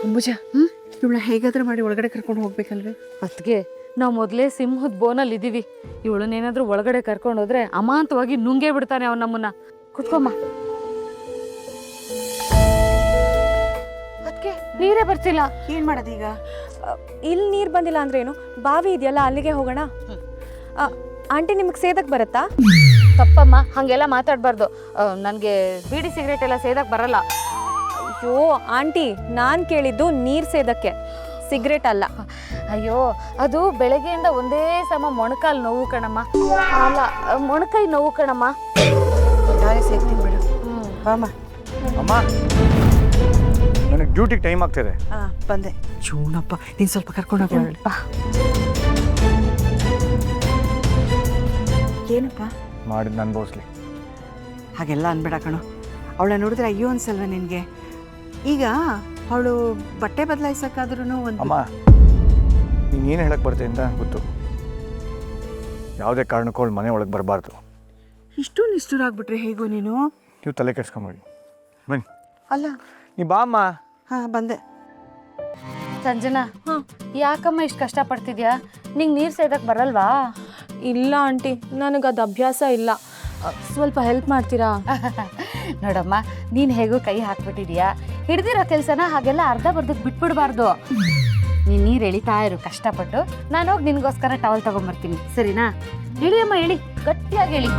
ಅಂಬುಜ ಇವಳ ಹೇಗಾದ್ರೂ ಮಾಡಿ ಒಳಗಡೆ ಕರ್ಕೊಂಡು ಹೋಗ್ಬೇಕಲ್ವೇ? ಅದಕ್ಕೆ ನಾವು ಮೊದಲೇ ಸಿಂಹದ ಬೋನಲ್ಲಿ ಇದ್ದೀವಿ. ಇವಳನ್ನೇನಾದ್ರೂ ಒಳಗಡೆ ಕರ್ಕೊಂಡು ಹೋದ್ರೆ ಅಮಾಂತವಾಗಿ ನುಂಗೇ ಬಿಡ್ತಾನೆ ಅವ್ನು ನಮ್ಮನ್ನ. ಕುತ್ಕೊಮ್ಮ. ಅದಕ್ಕೆ ನೀರೇ ಬರ್ತಿಲ್ಲ. ಏನ್ ಮಾಡೋದೀಗ? ಇಲ್ಲಿ ನೀರು ಬಂದಿಲ್ಲ ಅಂದ್ರೆ ಏನು, ಬಾವಿ ಇದೆಯಲ್ಲ ಅಲ್ಲಿಗೆ ಹೋಗೋಣ. ಆಂಟಿ ನಿಮಗೆ ಸೇದಕ್ಕೆ ಬರುತ್ತಾ? ತಪ್ಪಮ್ಮ, ಹಾಗೆಲ್ಲ ಮಾತಾಡಬಾರ್ದು. ನನಗೆ ಬೀಡಿ ಸಿಗರೇಟ್ ಎಲ್ಲ ಸೇದಕ್ಕೆ ಬರಲ್ಲ. ಅಯ್ಯೋ ಆಂಟಿ, ನಾನು ಕೇಳಿದ್ದು ನೀರು ಸೇದಕ್ಕೆ, ಸಿಗರೇಟ್ ಅಲ್ಲ. ಅಯ್ಯೋ, ಅದು ಬೆಳಗ್ಗೆಯಿಂದ ಒಂದೇ ಸಮ ಮೊಣಕಾಲು ನೋವು ಕಣಮ್ಮ. ಅಲ್ಲ, ಮೊಣಕೈ ನೋವು ಕಣಮ್ಮ. ನಾಳೆ ಸೇರ್ತೀನಿ ಬಿಡು. ಬಾಮ. ಅಮ್ಮ, ನನಗೆ ಡ್ಯೂಟಿಗೆ ಟೈಮ್ ಆಗ್ತಿದೆ. ಬಂದೆ. ಚೂನಪ್ಪ, ನೀನು ಸ್ವಲ್ಪ ಕರ್ಕೊಂಡು ಹೋಗಿ. ಏನಪ್ಪ ಮಾಡಿದ್ದು ನಾನು ಬೋಸ್ಲಿ. ಹಾಗೆಲ್ಲ ಅನ್ಬೇಡ ಕಣೋ. ಅವಳ ನೋಡಿದ್ರೆ ಅಯ್ಯೋ ಅನ್ಸಲ್ವ ನಿನಗೆ? ಈಗ ಅವಳು ಬಟ್ಟೆ ಬದಲಾಯಿಸೋಕ್ಕಾದ್ರೂ ಒಂದು. ಅಮ್ಮ, ನೀನು ಏನು ಹೇಳಕ್ಕೆ ಬರ್ತೀನಿ ಅಂತ ಗೊತ್ತು. ಯಾವುದೇ ಕಾರಣಕ್ಕೂ ಅವಳು ಮನೆ ಒಳಗೆ ಬರಬಾರ್ದು. ಇಷ್ಟು ನಿಷ್ಠುರಾಗ್ಬಿಟ್ರೆ ಹೇಗೋ ನೀನು? ನೀವು ತಲೆ ಕೆಡ್ಸ್ಕೊಂಬೇಡಿ. ಬನ್ನಿ. ಅಲ್ಲ, ನೀ ಬಾ ಅಮ್ಮ. ಬಂದೆ. ಸಂಜನಾ, ಯಾಕಮ್ಮ ಇಷ್ಟು ಕಷ್ಟಪಡ್ತಿದ್ಯಾ? ನಿಂಗೆ ನೀರು ಸೇದಕ್ಕೆ ಬರಲ್ವಾ? ಇಲ್ಲ ಆಂಟಿ, ನನಗದು ಅಭ್ಯಾಸ ಇಲ್ಲ. ಸ್ವಲ್ಪ ಹೆಲ್ಪ್ ಮಾಡ್ತೀರಾ? ನೋಡಮ್ಮ, ನೀನು ಹೇಗೂ ಕೈ ಹಾಕ್ಬಿಟ್ಟಿದ್ಯಾ. ಹಿಡ್ದಿರೋ ಕೆಲಸನ ಹಾಗೆಲ್ಲ ಅರ್ಧ ಬರ್ದಕ್ಕೆ ಬಿಟ್ಬಿಡ್ಬಾರ್ದು. ನೀನು ನೀರು ಎಳಿತಾ ಇರು ಕಷ್ಟಪಟ್ಟು. ನಾನು ಹೋಗಿ ನಿನಗೋಸ್ಕರ ಟವಲ್ ತಗೊಂಬರ್ತೀನಿ, ಸರಿನಾ? ಇಳಿಯಮ್ಮ, ಇಳಿ, ಗಟ್ಟಿಯಾಗಿ ಇಳಿ.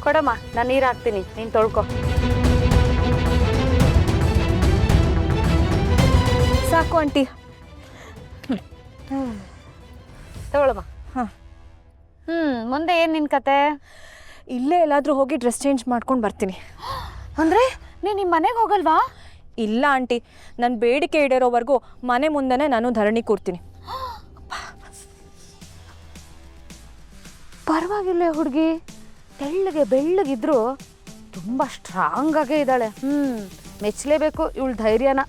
ಕೊಡಮ್ಮ, ನಾನು ನೀರು ಹಾಕ್ತೀನಿ, ನೀನು ತೊಳ್ಕೊ. ಸಾಕು ಆಂಟಿ. ತಗೊಳಮ್ಮ. ಮುಂದೆ ಏನು ನಿನ್ನ ಕತೆ? ಇಲ್ಲೇ ಎಲ್ಲಾದರೂ ಹೋಗಿ ಡ್ರೆಸ್ ಚೇಂಜ್ ಮಾಡ್ಕೊಂಡು ಬರ್ತೀನಿ. ಅಂದರೆ ನೀನು ನಿಮ್ಮ ಮನೆಗೆ ಹೋಗಲ್ವಾ? ಇಲ್ಲ ಆಂಟಿ, ನನ್ನ ಬೇಡಿಕೆ ಈಡೇರೋವರೆಗೂ ಮನೆ ಮುಂದೆನೇ ನಾನು ಧರಣಿ ಕೂರ್ತೀನಿ. ಪರವಾಗಿಲ್ಲ ಹುಡುಗಿ, ತೆಳ್ಳಗೆ ಬೆಳ್ಳಗಿದ್ರು ತುಂಬ ಸ್ಟ್ರಾಂಗ್ ಆಗೇ ಇದ್ದಾಳೆ. ಮೆಚ್ಚಲೇಬೇಕು ಇವಳ ಧೈರ್ಯನ.